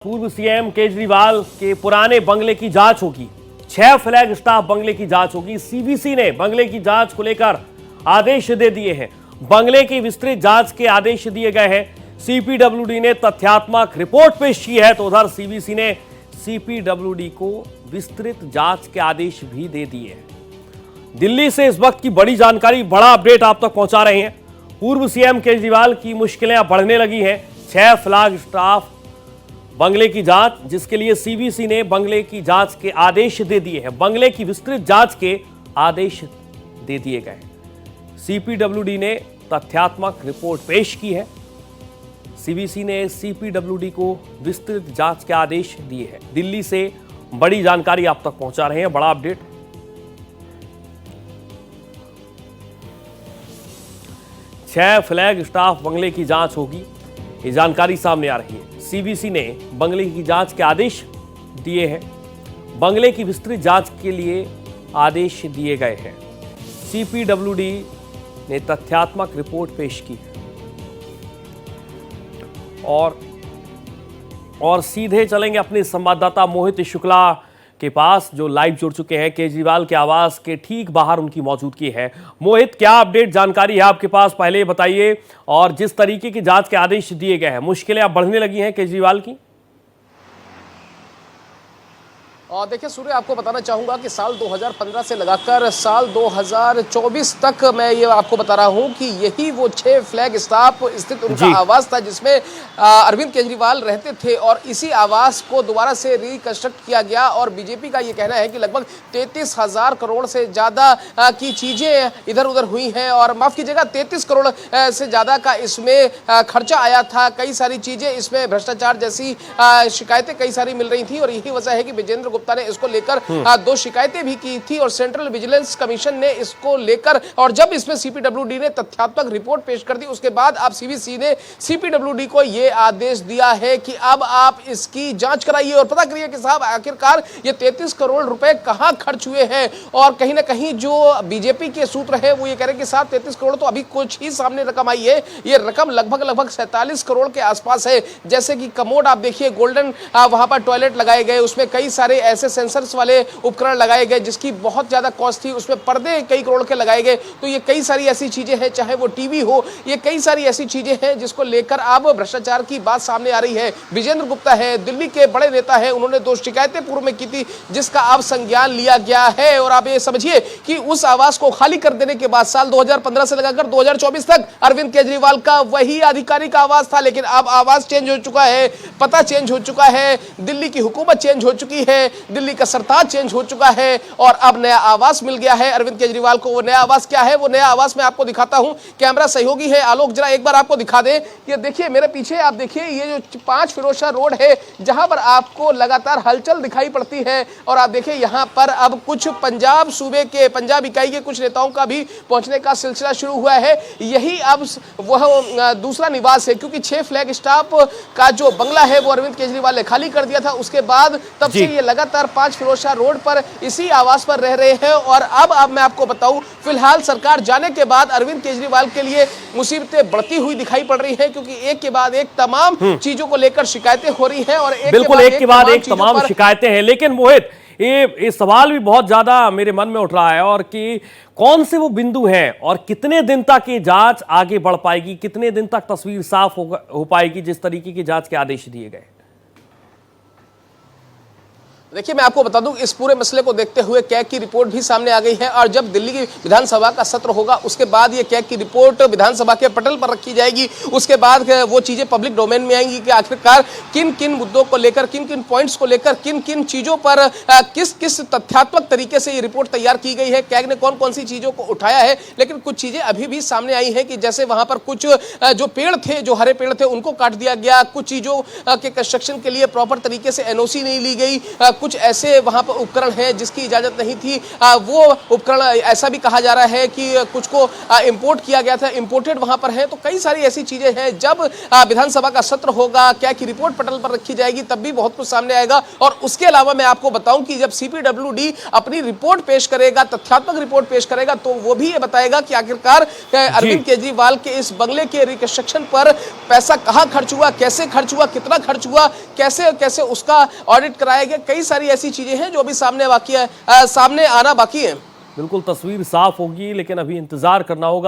पूर्व सीएम केजरीवाल के पुराने बंगले की जांच होगी। 6 फ्लैग स्टाफ बंगले की जांच होगी। सीबीसी ने बंगले की जांच को लेकर आदेश दे दिए हैं। बंगले की विस्तृत जांच के आदेश दिए गए हैं। सीपीडब्ल्यूडी ने तथ्यात्मक रिपोर्ट पेश की है, तो उधर सीबीसी ने सीपीडब्ल्यूडी को विस्तृत जांच के आदेश भी दे दिए हैं। दिल्ली से इस वक्त की बड़ी जानकारी, बड़ा अपडेट आप तक पहुंचा रहे हैं। पूर्व सीएम केजरीवाल की मुश्किलें बढ़ने लगी हैं। 6 फ्लैग स्टाफ बंगले की जांच, जिसके लिए सीबीसी ने बंगले की जांच के आदेश दे दिए हैं। बंगले की विस्तृत जांच के आदेश दे दिए गए। सीपीडब्ल्यूडी ने तथ्यात्मक रिपोर्ट पेश की है। सीबीसी ने सीपीडब्ल्यूडी को विस्तृत जांच के आदेश दिए हैं। दिल्ली से बड़ी जानकारी आप तक पहुंचा रहे हैं, बड़ा अपडेट। छह फ्लैग स्टाफ बंगले की जांच होगी, ये जानकारी सामने आ रही है। सीबीसी ने बंगले की जांच के आदेश दिए हैं। बंगले की विस्तृत जांच के लिए आदेश दिए गए हैं। सीपीडब्ल्यूडी ने तथ्यात्मक रिपोर्ट पेश की है। और सीधे चलेंगे अपने संवाददाता मोहित शुक्ला के पास, जो लाइव जुड़ चुके हैं। केजरीवाल के आवास के ठीक बाहर उनकी मौजूदगी है। मोहित, क्या अपडेट जानकारी है आपके पास, पहले बताइए। और जिस तरीके की जांच के आदेश दिए गए हैं, मुश्किलें अब बढ़ने लगी हैं केजरीवाल की। और देखिए सूर्य, आपको बताना चाहूंगा कि साल 2015 से लगाकर साल 2024 तक मैं ये आपको बता रहा हूं कि यही वो 6 फ्लैग स्टाफ स्थित उनका आवास था, जिसमें अरविंद केजरीवाल रहते थे। और इसी आवास को दोबारा से रिकंस्ट्रक्ट किया गया। और बीजेपी का ये कहना है कि लगभग 33,000 करोड़ से ज़्यादा की चीज़ें इधर उधर हुई हैं। और माफ़ कीजिएगा, 33 करोड़ से ज़्यादा का इसमें खर्चा आया था। कई सारी चीज़ें इसमें भ्रष्टाचार जैसी शिकायतें कई सारी मिल रही थी। और यही वजह है कि विजेंद्र गुप्ता ने इसको लेकर 2 शिकायतें भी की थी। और सेंट्रल विजिलेंस कमीशन ने इसको लेकर, और जब इसमें सीपीडब्ल्यूडी ने तथ्यात्मक रिपोर्ट पेश कर दी, उसके बाद अब सीबीसी ने सीपीडब्ल्यूडी को यह आदेश दिया है कि अब आप इसकी जांच कराइए और पता करिए कि साहब आखिरकार ये 33 करोड़ रुपए कहां खर्च हुए हैं। और कहीं ना कहीं जो बीजेपी के सूत्र है वो ये कह रहे हैं कि साहब 33 करोड़ तो अभी कुछ ही सामने रकम आई है। ये रकम लगभग 47 करोड़ के आसपास है। जैसे कि कमोड आप देखिए, गोल्डन वहां पर टॉयलेट लगाए गए, उसमें कई सारे ऐसे सेंसर्स वाले उपकरण लगाए गए जिसकी बहुत ज्यादा कॉस्ट थी। उसमें पर्दे कई करोड़ के लगाए गए। तो ये कई सारी ऐसी चीजें हैं, चाहे वो टीवी हो, ये कई सारी ऐसी चीजें हैं जिसको लेकर अब भ्रष्टाचार की बात सामने आ रही है। विजेंद्र गुप्ता है, दिल्ली के बड़े नेता है, उन्होंने 2 शिकायतें पूर्व में की थी, जिसका अब संज्ञान लिया गया है। और आप ये समझिए कि उस आवास को खाली कर देने के बाद साल 2015 से लगाकर 2024 तक अरविंद केजरीवाल का वही आधिकारिक आवास था। लेकिन अब आवास चेंज हो चुका है, पता चेंज हो चुका है, दिल्ली की हुकूमत चेंज हो चुकी है, दिल्ली का सरताज चेंज हो चुका है और अब नया आवास मिल गया है अरविंद केजरीवाल को। वो नया आवास क्या है? वो नया आवास मैं आपको दिखाता हूं। कैमरा सहयोगी है आलोक, जरा एक बार आपको दिखा दे। ये देखिए मेरे पीछे, आप देखिए ये जो 5 फिरोजशाह रोड है, जहां पर आपको लगातार हलचल दिखाई पड़ती है। और आप देखिए यहां पर अब कुछ पंजाब सूबे के, पंजाब इकाई के कुछ नेताओं का भी पहुंचने का सिलसिला शुरू हुआ है। यही अब वह दूसरा निवास है, क्योंकि 6 फ्लैग स्टाफ का जो बंगला है वो अरविंद केजरीवाल ने खाली कर दिया था। उसके बाद तब से ये लगातार 5 फिरोजशाह रोड पर इसी आवास पर रह रहे हैं। और अब मैं आपको बताऊं, फिलहाल सरकार जाने के बाद अरविंद केजरीवाल के लिए मुसीबतें बढ़ती हुई दिखाई पड़ रही हैं, क्योंकि एक के बाद एक तमाम चीजों को लेकर शिकायतें हो रही हैं। और बिल्कुल एक के बाद एक तमाम शिकायतें हैं। लेकिन मोहित, ये सवाल भी बहुत ज्यादा मेरे मन में उठ रहा है, और कि कौन से वो बिंदु हैं और कितने दिन तक ये जांच आगे बढ़ पाएगी, कितने दिन तक तस्वीर साफ हो पाएगी जिस तरीके की जांच के आदेश दिए गए। देखिए मैं आपको बता दूं, इस पूरे मसले को देखते हुए कैग की रिपोर्ट भी सामने आ गई है। और जब दिल्ली की विधानसभा का सत्र होगा, उसके बाद ये कैग की रिपोर्ट विधानसभा के पटल पर रखी जाएगी। उसके बाद वो चीजें पब्लिक डोमेन में आएंगी कि आखिरकार किन किन मुद्दों को लेकर, किन किन पॉइंट्स को लेकर, किन किन चीजों पर किस किस तथ्यात्मक तरीके से ये रिपोर्ट तैयार की गई है, कैग ने कौन कौन सी चीजों को उठाया है। लेकिन कुछ चीजें अभी भी सामने आई है कि जैसे वहां पर कुछ जो पेड़ थे, जो हरे पेड़ थे, उनको काट दिया गया। कुछ चीजों के कंस्ट्रक्शन के लिए प्रॉपर तरीके से एनओसी नहीं ली गई। कुछ ऐसे वहां पर उपकरण हैं जिसकी इजाजत नहीं थी, वो उपकरण ऐसा भी कहा जा रहा है कि कुछ को इंपोर्ट किया गया था, इंपोर्टेड वहां पर है। तो कई सारी ऐसी चीजें हैं, जब विधानसभा का सत्र होगा, क्या की रिपोर्ट पटल पर रखी जाएगी, तब भी बहुत कुछ सामने आएगा। और उसके अलावा मैं आपको बताऊं कि जब CPWD अपनी रिपोर्ट पेश करेगा, तथ्यात्मक रिपोर्ट पेश करेगा, तो वो भी ये बताएगा कि आखिरकार अरविंद केजरीवाल के इस बंगले के रिकंस्ट्रक्शन पर पैसा कहां खर्च हुआ, कैसे खर्च हुआ, कितना खर्च हुआ, कैसे कैसे उसका ऑडिट कराया गया। कई सारी ऐसी चीजें हैं जो अभी सामने आना बाकी है। बिल्कुल तस्वीर साफ होगी, लेकिन अभी इंतजार करना होगा।